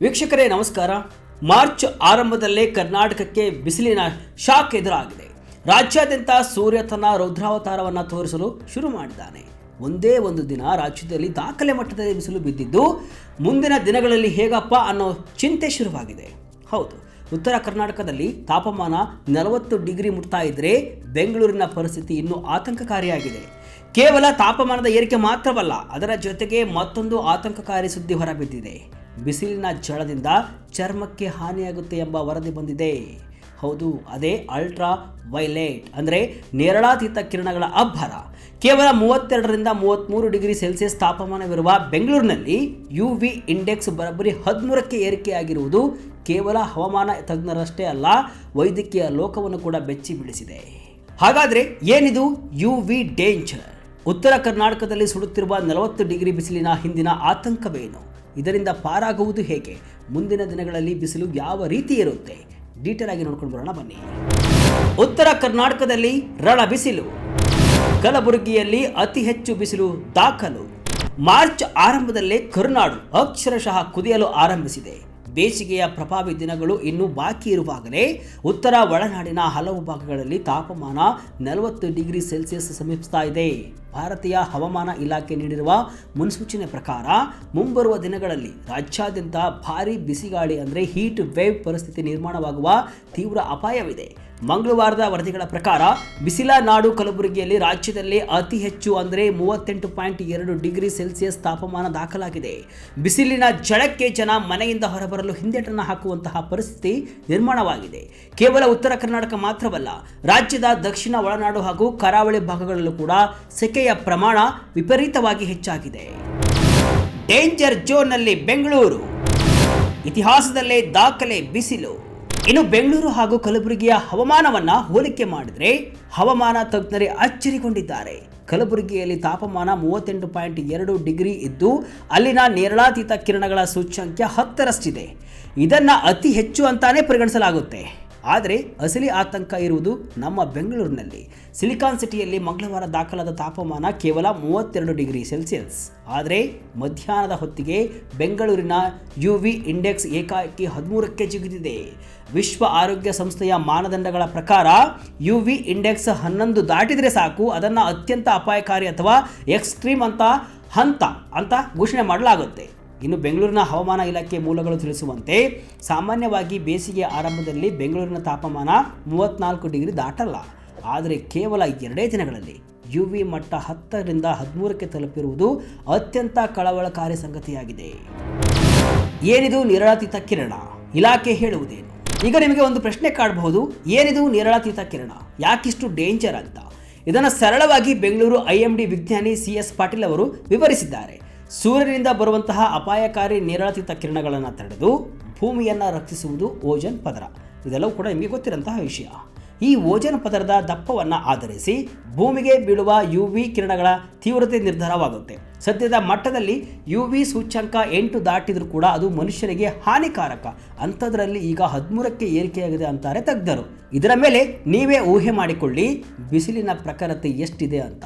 ವೀಕ್ಷಕರೇ ನಮಸ್ಕಾರ. ಮಾರ್ಚ್ ಆರಂಭದಲ್ಲೇ ಕರ್ನಾಟಕಕ್ಕೆ ಬಿಸಿಲಿನ ಶಾಕ್ ಎದುರಾಗಿದೆ. ರಾಜ್ಯಾದ್ಯಂತ ಸೂರ್ಯ ತನ್ನ ರೌದ್ರಾವತಾರವನ್ನು ತೋರಿಸಲು ಶುರು ಮಾಡಿದ್ದಾನೆ. ಒಂದೇ ಒಂದು ದಿನ ರಾಜ್ಯದಲ್ಲಿ ದಾಖಲೆ ಮಟ್ಟದಲ್ಲಿ ಬಿಸಿಲು ಬಿದ್ದಿದ್ದು ಮುಂದಿನ ದಿನಗಳಲ್ಲಿ ಹೇಗಪ್ಪ ಅನ್ನೋ ಚಿಂತೆ ಶುರುವಾಗಿದೆ. ಹೌದು, ಉತ್ತರ ಕರ್ನಾಟಕದಲ್ಲಿ ತಾಪಮಾನ 40 ಡಿಗ್ರಿ ಮುಟ್ತಾ ಇದ್ರೆ ಬೆಂಗಳೂರಿನ ಪರಿಸ್ಥಿತಿ ಇನ್ನೂ ಆತಂಕಕಾರಿಯಾಗಿದೆ. ಕೇವಲ ತಾಪಮಾನದ ಏರಿಕೆ ಮಾತ್ರವಲ್ಲ, ಅದರ ಜೊತೆಗೆ ಮತ್ತೊಂದು ಆತಂಕಕಾರಿ ಸುದ್ದಿ ಹೊರಬಿದ್ದಿದೆ. ಬಿಸಿಲಿನ ಝಳದಿಂದ ಚರ್ಮಕ್ಕೆ ಹಾನಿಯಾಗುತ್ತೆ ಎಂಬ ವರದಿ ಬಂದಿದೆ. ಹೌದು, ಅದೇ ಅಲ್ಟ್ರಾ ವೈಲೆಟ್ ಅಂದರೆ ನೇರಳಾತೀತ ಕಿರಣಗಳ ಅಬ್ಬರ. ಕೇವಲ 32ರಿಂದ 33 ಡಿಗ್ರಿ ಸೆಲ್ಸಿಯಸ್ ತಾಪಮಾನವಿರುವ ಬೆಂಗಳೂರಿನಲ್ಲಿ UV ಇಂಡೆಕ್ಸ್ ಬರೋಬ್ಬರಿ 13ಕ್ಕೆ ಏರಿಕೆಯಾಗಿರುವುದು ಕೇವಲ ಹವಾಮಾನ ತಜ್ಞರಷ್ಟೇ ಅಲ್ಲ, ವೈದ್ಯಕೀಯ ಲೋಕವನ್ನು ಕೂಡ ಬೆಚ್ಚಿ ಬೀಳಿಸಿದೆ. ಹಾಗಾದರೆ ಏನಿದು UV ಡೇಂಜರ್? ಉತ್ತರ ಕರ್ನಾಟಕದಲ್ಲಿ ಸುಡುತ್ತಿರುವ 40 ಡಿಗ್ರಿ ಬಿಸಿಲಿನ ಹಿಂದಿನ ಆತಂಕವೇನು? ಇದರಿಂದ ಪಾರಾಗುವುದು ಹೇಗೆ? ಮುಂದಿನ ದಿನಗಳಲ್ಲಿ ಬಿಸಿಲು ಯಾವ ರೀತಿ ಇರುತ್ತೆ? ಡೀಟೇಲ್ ಆಗಿ ನೋಡ್ಕೊಂಡು ಬರೋಣ ಬನ್ನಿ. ಉತ್ತರ ಕರ್ನಾಟಕದಲ್ಲಿ ರಣ ಬಿಸಿಲು. ಕಲಬುರಗಿಯಲ್ಲಿ ಅತಿ ಹೆಚ್ಚು ಬಿಸಿಲು ದಾಖಲು. ಮಾರ್ಚ್ ಆರಂಭದಲ್ಲೇ ಕರುನಾಡು ಅಕ್ಷರಶಃ ಕುದಿಯಲು ಆರಂಭಿಸಿದೆ. ಬೇಸಿಗೆಯ ಪ್ರಭಾವಿ ದಿನಗಳು ಇನ್ನೂ ಬಾಕಿ ಇರುವಾಗಲೇ ಉತ್ತರ ಒಳನಾಡಿನ ಹಲವು ಭಾಗಗಳಲ್ಲಿ ತಾಪಮಾನ 40 ಡಿಗ್ರಿ ಸೆಲ್ಸಿಯಸ್ ಸಮೀಪಿಸ್ತಾ ಇದೆ. ಭಾರತೀಯ ಹವಾಮಾನ ಇಲಾಖೆ ನೀಡಿರುವ ಮುನ್ಸೂಚನೆ ಪ್ರಕಾರ ಮುಂಬರುವ ದಿನಗಳಲ್ಲಿ ರಾಜ್ಯಾದ್ಯಂತ ಭಾರೀ ಬಿಸಿಗಾಳಿ ಅಂದರೆ ಹೀಟ್ ವೇವ್ ಪರಿಸ್ಥಿತಿ ನಿರ್ಮಾಣವಾಗುವ ತೀವ್ರ ಅಪಾಯವಿದೆ. ಮಂಗಳವಾರದ ವರದಿಗಳ ಪ್ರಕಾರ ಬಿಸಿಲ ನಾಡು ಕಲಬುರಗಿಯಲ್ಲಿ ರಾಜ್ಯದಲ್ಲಿ ಅತಿ ಹೆಚ್ಚು ಅಂದರೆ 38.2 ಡಿಗ್ರಿ ಸೆಲ್ಸಿಯಸ್ ತಾಪಮಾನ ದಾಖಲಾಗಿದೆ. ಬಿಸಿಲಿನ ಝಳಕ್ಕೆ ಜನ ಮನೆಯಿಂದ ಹೊರಬರಲು ಹಿಂದೇಟನ್ನು ಹಾಕುವಂತಹ ಪರಿಸ್ಥಿತಿ ನಿರ್ಮಾಣವಾಗಿದೆ. ಕೇವಲ ಉತ್ತರ ಕರ್ನಾಟಕ ಮಾತ್ರವಲ್ಲ, ರಾಜ್ಯದ ದಕ್ಷಿಣ ಒಳನಾಡು ಹಾಗೂ ಕರಾವಳಿ ಭಾಗಗಳಲ್ಲೂ ಕೂಡ ಸೆಕೆಯ ಪ್ರಮಾಣ ವಿಪರೀತವಾಗಿ ಹೆಚ್ಚಾಗಿದೆ. ಡೇಂಜರ್ ಝೋನ್ನಲ್ಲಿ ಬೆಂಗಳೂರು. ಇತಿಹಾಸದಲ್ಲೇ ದಾಖಲೆ ಬಿಸಿಲು. ಇನ್ನು ಬೆಂಗಳೂರು ಹಾಗೂ ಕಲಬುರಗಿಯ ಹವಾಮಾನವನ್ನ ಹೋಲಿಕೆ ಮಾಡಿದರೆ ಹವಾಮಾನ ತಜ್ಞರೇ ಅಚ್ಚರಿಗೊಂಡಿದ್ದಾರೆ. ಕಲಬುರಗಿಯಲ್ಲಿ ತಾಪಮಾನ 38.2 ಡಿಗ್ರಿ ಇದ್ದು ಅಲ್ಲಿನ ನೇರಳಾತೀತ ಕಿರಣಗಳ ಸೂಚ್ಯಂಕ 10ರಷ್ಟಿದೆ. ಇದನ್ನ ಅತಿ ಹೆಚ್ಚು ಅಂತಾನೆ ಪರಿಗಣಿಸಲಾಗುತ್ತೆ. ಆದರೆ ಅಸಲಿ ಆತಂಕ ಇರುವುದು ನಮ್ಮ ಬೆಂಗಳೂರಿನಲ್ಲಿ. ಸಿಲಿಕಾನ್ ಸಿಟಿಯಲ್ಲಿ ಮಂಗಳವಾರ ದಾಖಲಾದ ತಾಪಮಾನ ಕೇವಲ 32 ಡಿಗ್ರಿ ಸೆಲ್ಸಿಯಸ್. ಆದರೆ ಮಧ್ಯಾಹ್ನದ ಹೊತ್ತಿಗೆ ಬೆಂಗಳೂರಿನ UV ಇಂಡೆಕ್ಸ್ ಏಕಾಏಕಿ 13ಕ್ಕೆ ಜಿಗಿದಿದೆ. ವಿಶ್ವ ಆರೋಗ್ಯ ಸಂಸ್ಥೆಯ ಮಾನದಂಡಗಳ ಪ್ರಕಾರ UV ಇಂಡೆಕ್ಸ್ 11 ದಾಟಿದರೆ ಸಾಕು, ಅದನ್ನು ಅತ್ಯಂತ ಅಪಾಯಕಾರಿ ಅಥವಾ ಎಕ್ಸ್ಟ್ರೀಮ್ ಅಂತ ಘೋಷಣೆ ಮಾಡಲಾಗುತ್ತೆ. ಇನ್ನು ಬೆಂಗಳೂರಿನ ಹವಾಮಾನ ಇಲಾಖೆ ಮೂಲಗಳು ತಿಳಿಸುವಂತೆ ಸಾಮಾನ್ಯವಾಗಿ ಬೇಸಿಗೆ ಆರಂಭದಲ್ಲಿ ಬೆಂಗಳೂರಿನ ತಾಪಮಾನ 34 ಡಿಗ್ರಿ ದಾಟಲ್ಲ. ಆದರೆ ಕೇವಲ 2 ದಿನಗಳಲ್ಲಿ UV ಮಟ್ಟ 10ರಿಂದ 13ಕ್ಕೆ ತಲುಪಿರುವುದು ಅತ್ಯಂತ ಕಳವಳಕಾರಿ ಸಂಗತಿಯಾಗಿದೆ. ಏನಿದು ನೇರಳಾತೀತ ಕಿರಣ? ಇಲಾಖೆ ಹೇಳುವುದೇನು? ಈಗ ನಿಮಗೆ ಒಂದು ಪ್ರಶ್ನೆ ಕಾಡಬಹುದು, ಏನಿದು ನೇರಳಾತೀತ ಕಿರಣ, ಯಾಕಿಷ್ಟು ಡೇಂಜರ್ ಅಂತ? ಇದನ್ನು ಸರಳವಾಗಿ ಬೆಂಗಳೂರು IMD ವಿಜ್ಞಾನಿ CS ಪಾಟೀಲ್ ಅವರು ವಿವರಿಸಿದ್ದಾರೆ. ಸೂರ್ಯನಿಂದ ಬರುವಂತಹ ಅಪಾಯಕಾರಿ ನೇರಳಾತೀತ ಕಿರಣಗಳನ್ನು ತಡೆದು ಭೂಮಿಯನ್ನು ರಕ್ಷಿಸುವುದು ಓಜೋನ್ ಪದರ. ಇದೆಲ್ಲವೂ ಕೂಡ ನಿಮಗೆ ಗೊತ್ತಿರುವಂತಹ ವಿಷಯ. ಈ ಓಜೋನ್ ಪದರದ ದಪ್ಪವನ್ನು ಆಧರಿಸಿ ಭೂಮಿಗೆ ಬೀಳುವ UV ಕಿರಣಗಳ ತೀವ್ರತೆ ನಿರ್ಧಾರವಾಗುತ್ತೆ. ಸದ್ಯದ ಮಟ್ಟದಲ್ಲಿ UV ಸೂಚ್ಯಂಕ 8 ದಾಟಿದ್ರೂ ಕೂಡ ಅದು ಮನುಷ್ಯನಿಗೆ ಹಾನಿಕಾರಕ. ಅಂಥದ್ರಲ್ಲಿ ಈಗ 13ಕ್ಕೆ ಏರಿಕೆಯಾಗಿದೆ ಅಂತಾರೆ ತಜ್ಞರು. ಇದರ ಮೇಲೆ ನೀವೇ ಊಹೆ ಮಾಡಿಕೊಳ್ಳಿ ಬಿಸಿಲಿನ ಪ್ರಖರತೆ ಎಷ್ಟಿದೆ ಅಂತ.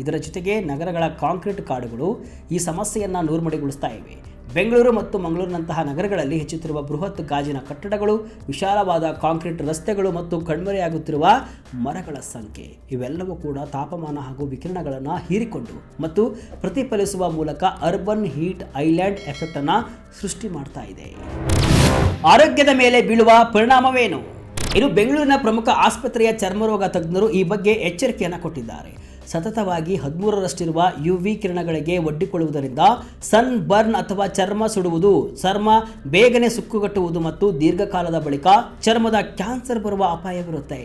ಇದರ ಜೊತೆಗೆ ನಗರಗಳ ಕಾಂಕ್ರೀಟ್ ಕಾಡುಗಳು ಈ ಸಮಸ್ಯೆಯನ್ನು ನೂರ್ಮಡಿಗೊಳಿಸ್ತಾ ಇವೆ. ಬೆಂಗಳೂರು ಮತ್ತು ಮಂಗಳೂರಿನಂತಹ ನಗರಗಳಲ್ಲಿ ಹೆಚ್ಚುತ್ತಿರುವ ಬೃಹತ್ ಗಾಜಿನ ಕಟ್ಟಡಗಳು, ವಿಶಾಲವಾದ ಕಾಂಕ್ರೀಟ್ ರಸ್ತೆಗಳು ಮತ್ತು ಕಣ್ಮರೆಯಾಗುತ್ತಿರುವ ಮರಗಳ ಸಂಖ್ಯೆ ಇವೆಲ್ಲವೂ ಕೂಡ ತಾಪಮಾನ ಹಾಗೂ ವಿಕಿರಣಗಳನ್ನು ಹೀರಿಕೊಂಡು ಮತ್ತು ಪ್ರತಿಫಲಿಸುವ ಮೂಲಕ ಅರ್ಬನ್ ಹೀಟ್ ಐಲ್ಯಾಂಡ್ ಎಫೆಕ್ಟ್ ಅನ್ನು ಸೃಷ್ಟಿ ಮಾಡ್ತಾ ಇದೆ. ಆರೋಗ್ಯದ ಮೇಲೆ ಬೀಳುವ ಪರಿಣಾಮವೇನು? ಇನ್ನು ಬೆಂಗಳೂರಿನ ಪ್ರಮುಖ ಆಸ್ಪತ್ರೆಯ ಚರ್ಮರೋಗ ತಜ್ಞರು ಈ ಬಗ್ಗೆ ಎಚ್ಚರಿಕೆಯನ್ನು ಕೊಟ್ಟಿದ್ದಾರೆ. ಸತತವಾಗಿ 13ರಷ್ಟಿರುವ UV ಕಿರಣಗಳಿಗೆ ಒಡ್ಡಿಕೊಳ್ಳುವುದರಿಂದ ಸನ್ ಬರ್ನ್ ಅಥವಾ ಚರ್ಮ ಸುಡುವುದು, ಚರ್ಮ ಬೇಗನೆ ಸುಕ್ಕುಗಟ್ಟುವುದು ಮತ್ತು ದೀರ್ಘಕಾಲದ ಬಳಿಕ ಚರ್ಮದ ಕ್ಯಾನ್ಸರ್ ಬರುವ ಅಪಾಯವಿರುತ್ತೆ.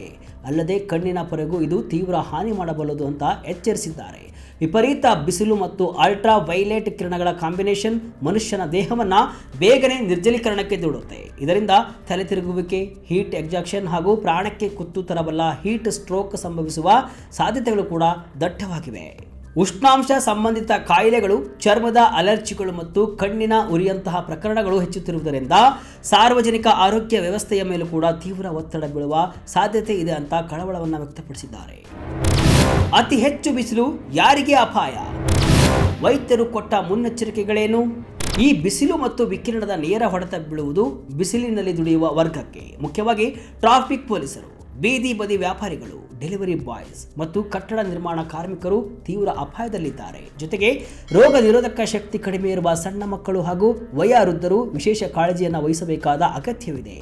ಅಲ್ಲದೆ ಕಣ್ಣಿನ ಪೊರೆಗೂ ಇದು ತೀವ್ರ ಹಾನಿ ಮಾಡಬಲ್ಲದು ಅಂತ ಎಚ್ಚರಿಸಿದ್ದಾರೆ. ವಿಪರೀತ ಬಿಸಿಲು ಮತ್ತು ಅಲ್ಟ್ರಾ ವೈಲೆಟ್ ಕಿರಣಗಳ ಕಾಂಬಿನೇಷನ್ ಮನುಷ್ಯನ ದೇಹವನ್ನು ಬೇಗನೆ ನಿರ್ಜಲೀಕರಣಕ್ಕೆ ದೂಡುತ್ತೆ. ಇದರಿಂದ ತಲೆ ತಿರುಗುವಿಕೆ, ಹೀಟ್ ಎಕ್ಸಾಕ್ಷನ್ ಹಾಗೂ ಪ್ರಾಣಕ್ಕೆ ಕುತ್ತು ತರಬಲ್ಲ ಹೀಟ್ ಸ್ಟ್ರೋಕ್ ಸಂಭವಿಸುವ ಸಾಧ್ಯತೆಗಳು ಕೂಡ ದಟ್ಟವಾಗಿವೆ. ಉಷ್ಣಾಂಶ ಸಂಬಂಧಿತ ಕಾಯಿಲೆಗಳು, ಚರ್ಮದ ಅಲರ್ಜಿಗಳು ಮತ್ತು ಕಣ್ಣಿನ ಉರಿಯಂತಹ ಪ್ರಕರಣಗಳು ಹೆಚ್ಚುತ್ತಿರುವುದರಿಂದ ಸಾರ್ವಜನಿಕ ಆರೋಗ್ಯ ವ್ಯವಸ್ಥೆಯ ಮೇಲೂ ಕೂಡ ತೀವ್ರ ಒತ್ತಡ ಬೀಳುವ ಸಾಧ್ಯತೆ ಇದೆ ಅಂತ ಕಳವಳವನ್ನು ವ್ಯಕ್ತಪಡಿಸಿದ್ದಾರೆ. ಅತಿ ಹೆಚ್ಚು ಬಿಸಿಲು ಯಾರಿಗೆ ಅಪಾಯ? ವೈದ್ಯರು ಕೊಟ್ಟ ಮುನ್ನೆಚ್ಚರಿಕೆಗಳೇನು? ಈ ಬಿಸಿಲು ಮತ್ತು ವಿಕಿರಣದ ನೇರ ಹೊಡೆತ ಬೀಳುವುದು ಬಿಸಿಲಿನಲ್ಲಿ ದುಡಿಯುವ ವರ್ಗಕ್ಕೆ, ಮುಖ್ಯವಾಗಿ ಟ್ರಾಫಿಕ್ ಪೊಲೀಸರು, ಬೀದಿ ಬದಿ ವ್ಯಾಪಾರಿಗಳು, ಡೆಲಿವರಿ ಬಾಯ್ಸ್ ಮತ್ತು ಕಟ್ಟಡ ನಿರ್ಮಾಣ ಕಾರ್ಮಿಕರು ತೀವ್ರ ಅಪಾಯದಲ್ಲಿದ್ದಾರೆ. ಜೊತೆಗೆ ರೋಗ ನಿರೋಧಕ ಶಕ್ತಿ ಕಡಿಮೆ ಇರುವ ಸಣ್ಣ ಮಕ್ಕಳು ಹಾಗೂ ವಯೋವೃದ್ಧರು ವಿಶೇಷ ಕಾಳಜಿಯನ್ನು ವಹಿಸಬೇಕಾದ ಅಗತ್ಯವಿದೆ.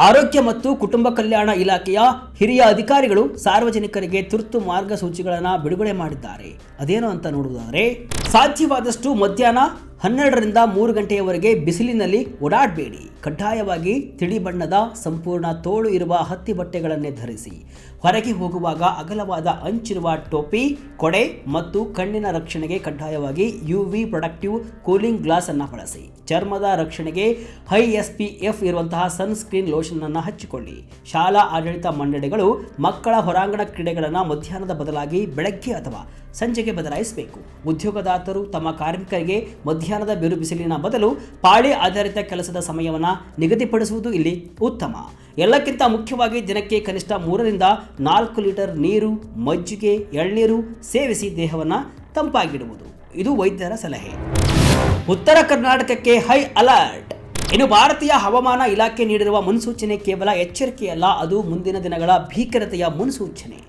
ಆರೋಗ್ಯ ಮತ್ತು ಕುಟುಂಬ ಕಲ್ಯಾಣ ಇಲಾಖೆಯ ಹಿರಿಯ ಅಧಿಕಾರಿಗಳು ಸಾರ್ವಜನಿಕರಿಗೆ ತುರ್ತು ಮಾರ್ಗಸೂಚಿಗಳನ್ನು ಬಿಡುಗಡೆ ಮಾಡಿದ್ದಾರೆ. ಅದೇನು ಅಂತ ನೋಡುವುದಾದರೆ, ಸಾಧ್ಯವಾದಷ್ಟು ಮಧ್ಯಾಹ್ನ 12ರಿಂದ 3 ಗಂಟೆಯವರೆಗೆ ಬಿಸಿಲಿನಲ್ಲಿ ಓಡಾಡಬೇಡಿ. ಕಡ್ಡಾಯವಾಗಿ ತಿಳಿ ಬಣ್ಣದ ಸಂಪೂರ್ಣ ತೋಳು ಇರುವ ಹತ್ತಿ ಬಟ್ಟೆಗಳನ್ನೇ ಧರಿಸಿ. ಹೊರಗೆ ಹೋಗುವಾಗ ಅಗಲವಾದ ಅಂಚಿರುವ ಟೋಪಿ, ಕೊಡೆ ಮತ್ತು ಕಣ್ಣಿನ ರಕ್ಷಣೆಗೆ ಕಡ್ಡಾಯವಾಗಿ UV ಪ್ರೊಟೆಕ್ಟಿವ್ ಕೂಲಿಂಗ್ ಗ್ಲಾಸ್ ಅನ್ನು ಬಳಸಿ. ಚರ್ಮದ ರಕ್ಷಣೆಗೆ ಹೈ SPF ಇರುವಂತಹ ಸನ್ಸ್ಕ್ರೀನ್ ಲೋಷನ್ ಅನ್ನು ಹಚ್ಚಿಕೊಳ್ಳಿ. ಶಾಲಾ ಆಡಳಿತ ಮಂಡಳಿಗಳು ಮಕ್ಕಳ ಹೊರಾಂಗಣ ಕ್ರೀಡೆಗಳನ್ನು ಮಧ್ಯಾಹ್ನದ ಬದಲಾಗಿ ಬೆಳಗ್ಗೆ ಅಥವಾ ಸಂಜೆಗೆ ಬದಲಾಯಿಸಬೇಕು. ಉದ್ಯೋಗದಾತರು ತಮ್ಮ ಕಾರ್ಮಿಕರಿಗೆ ಮಧ್ಯಾಹ್ನದ ಬಿರು ಬಿಸಿಲಿನ ಬದಲು ಪಾಳಿ ಆಧಾರಿತ ಕೆಲಸದ ಸಮಯವನ್ನು ನಿಗದಿಪಡಿಸುವುದು ಇಲ್ಲಿ ಉತ್ತಮ. ಎಲ್ಲಕ್ಕಿಂತ ಮುಖ್ಯವಾಗಿ ದಿನಕ್ಕೆ ಕನಿಷ್ಠ 3ರಿಂದ 4 ಲೀಟರ್ ನೀರು, ಮಜ್ಜಿಗೆ, ಎಳ್ನೀರು ಸೇವಿಸಿ ದೇಹವನ್ನು ತಂಪಾಗಿಡುವುದು. ಇದು ವೈದ್ಯರ ಸಲಹೆ. ಉತ್ತರ ಕರ್ನಾಟಕಕ್ಕೆ ಹೈ ಅಲರ್ಟ್. ಇನ್ನು ಭಾರತೀಯ ಹವಾಮಾನ ಇಲಾಖೆ ನೀಡಿರುವ ಮುನ್ಸೂಚನೆ ಕೇವಲ ಎಚ್ಚರಿಕೆಯಲ್ಲ, ಅದು ಮುಂದಿನ ದಿನಗಳ ಭೀಕರತೆಯ ಮುನ್ಸೂಚನೆ.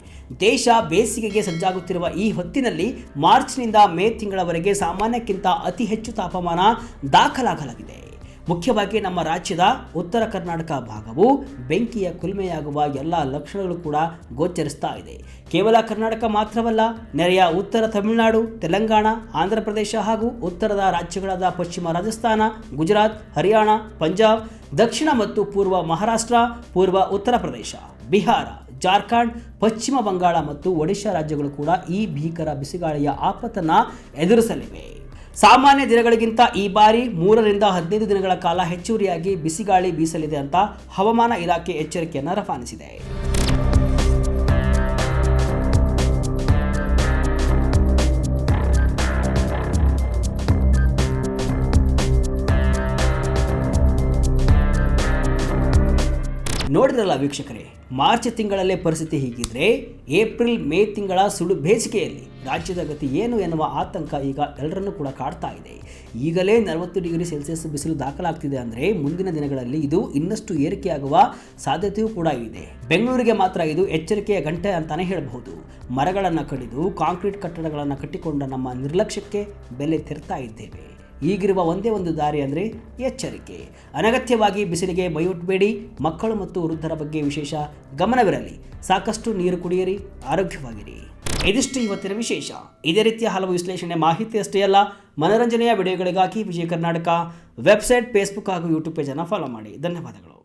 ದೇಶ ಬೇಸಿಗೆಗೆ ಸಜ್ಜಾಗುತ್ತಿರುವ ಈ ಹೊತ್ತಿನಲ್ಲಿ ಮಾರ್ಚ್ನಿಂದ ಮೇ ತಿಂಗಳವರೆಗೆ ಸಾಮಾನ್ಯಕ್ಕಿಂತ ಅತಿ ಹೆಚ್ಚು ತಾಪಮಾನ ದಾಖಲಾಗಲಾಗಿದೆ. ಮುಖ್ಯವಾಗಿ ನಮ್ಮ ರಾಜ್ಯದ ಉತ್ತರ ಕರ್ನಾಟಕ ಭಾಗವು ಬೆಂಕಿಯ ಕುಲುಮೆಯಾಗುವ ಎಲ್ಲ ಲಕ್ಷಣಗಳು ಕೂಡ ಗೋಚರಿಸ್ತಾ ಇದೆ. ಕೇವಲ ಕರ್ನಾಟಕ ಮಾತ್ರವಲ್ಲ, ನೆರೆಯ ಉತ್ತರ ತಮಿಳುನಾಡು, ತೆಲಂಗಾಣ, ಆಂಧ್ರ ಪ್ರದೇಶ ಹಾಗೂ ಉತ್ತರದ ರಾಜ್ಯಗಳಾದ ಪಶ್ಚಿಮ ರಾಜಸ್ಥಾನ, ಗುಜರಾತ್, ಹರಿಯಾಣ, ಪಂಜಾಬ್, ದಕ್ಷಿಣ ಮತ್ತು ಪೂರ್ವ ಮಹಾರಾಷ್ಟ್ರ, ಪೂರ್ವ ಉತ್ತರ ಪ್ರದೇಶ, ಬಿಹಾರ, ಜಾರ್ಖಂಡ್, ಪಶ್ಚಿಮ ಬಂಗಾಳ ಮತ್ತು ಒಡಿಶಾ ರಾಜ್ಯಗಳು ಕೂಡ ಈ ಭೀಕರ ಬಿಸಿಗಾಳಿಯ ಆಪತ್ತನ್ನು ಎದುರಿಸಲಿವೆ. ಸಾಮಾನ್ಯ ದಿನಗಳಿಗಿಂತ ಈ ಬಾರಿ 3ರಿಂದ 15 ದಿನಗಳ ಕಾಲ ಹೆಚ್ಚುವರಿಯಾಗಿ ಬಿಸಿಗಾಳಿ ಬೀಸಲಿದೆ ಅಂತ ಹವಾಮಾನ ಇಲಾಖೆ ಎಚ್ಚರಿಕೆಯನ್ನು ರವಾನಿಸಿದೆ. ನೋಡಿದ್ರಲ್ಲ ವೀಕ್ಷಕರೇ, ಮಾರ್ಚ್ ತಿಂಗಳಲ್ಲೇ ಪರಿಸ್ಥಿತಿ ಹೀಗಿದ್ರೆ ಏಪ್ರಿಲ್ ಮೇ ತಿಂಗಳ ಸುಡು ಬೇಸಿಗೆಯಲ್ಲಿ ರಾಜ್ಯದ ಗತಿ ಏನು ಎನ್ನುವ ಆತಂಕ ಈಗ ಎಲ್ಲರನ್ನೂ ಕೂಡ ಕಾಡ್ತಾ ಇದೆ. ಈಗಲೇ 40 ಡಿಗ್ರಿ ಸೆಲ್ಸಿಯಸ್ ಬಿಸಿಲು ದಾಖಲಾಗ್ತಿದೆ ಅಂದರೆ ಮುಂದಿನ ದಿನಗಳಲ್ಲಿ ಇದು ಇನ್ನಷ್ಟು ಏರಿಕೆಯಾಗುವ ಸಾಧ್ಯತೆಯೂ ಕೂಡ ಇದೆ. ಬೆಂಗಳೂರಿಗೆ ಮಾತ್ರ ಇದು ಎಚ್ಚರಿಕೆಯ ಗಂಟೆ ಅಂತಾನೆ ಹೇಳಬಹುದು. ಮರಗಳನ್ನು ಕಡಿದು ಕಾಂಕ್ರೀಟ್ ಕಟ್ಟಡಗಳನ್ನು ಕಟ್ಟಿಕೊಂಡ ನಮ್ಮ ನಿರ್ಲಕ್ಷ್ಯಕ್ಕೆ ಬೆಲೆ ತೆರ್ತಾ ಇದ್ದೇವೆ. ಈಗಿರುವ ಒಂದೇ ಒಂದು ದಾರಿ ಅಂದರೆ ಎಚ್ಚರಿಕೆ. ಅನಗತ್ಯವಾಗಿ ಬಿಸಿಲಿಗೆ ಮೈಯೊಡ್ಬೇಡಿ. ಮಕ್ಕಳು ಮತ್ತು ವೃದ್ಧರ ಬಗ್ಗೆ ವಿಶೇಷ ಗಮನವಿರಲಿ. ಸಾಕಷ್ಟು ನೀರು ಕುಡಿಯಿರಿ, ಆರೋಗ್ಯವಾಗಿರಿ. ಇದಿಷ್ಟು ಇವತ್ತಿನ ವಿಶೇಷ. ಇದೇ ರೀತಿಯ ಹಲವು ವಿಶ್ಲೇಷಣೆ ಮಾಹಿತಿ ಅಷ್ಟೇ ಅಲ್ಲ, ಮನೋರಂಜನೆಯ ವಿಡಿಯೋಗಳಿಗಾಗಿ ವಿಜಯ ಕರ್ನಾಟಕ ವೆಬ್ಸೈಟ್, ಫೇಸ್ಬುಕ್ ಹಾಗೂ ಯೂಟ್ಯೂಬ್ ಪೇಜನ್ನು ಫಾಲೋ ಮಾಡಿ. ಧನ್ಯವಾದಗಳು.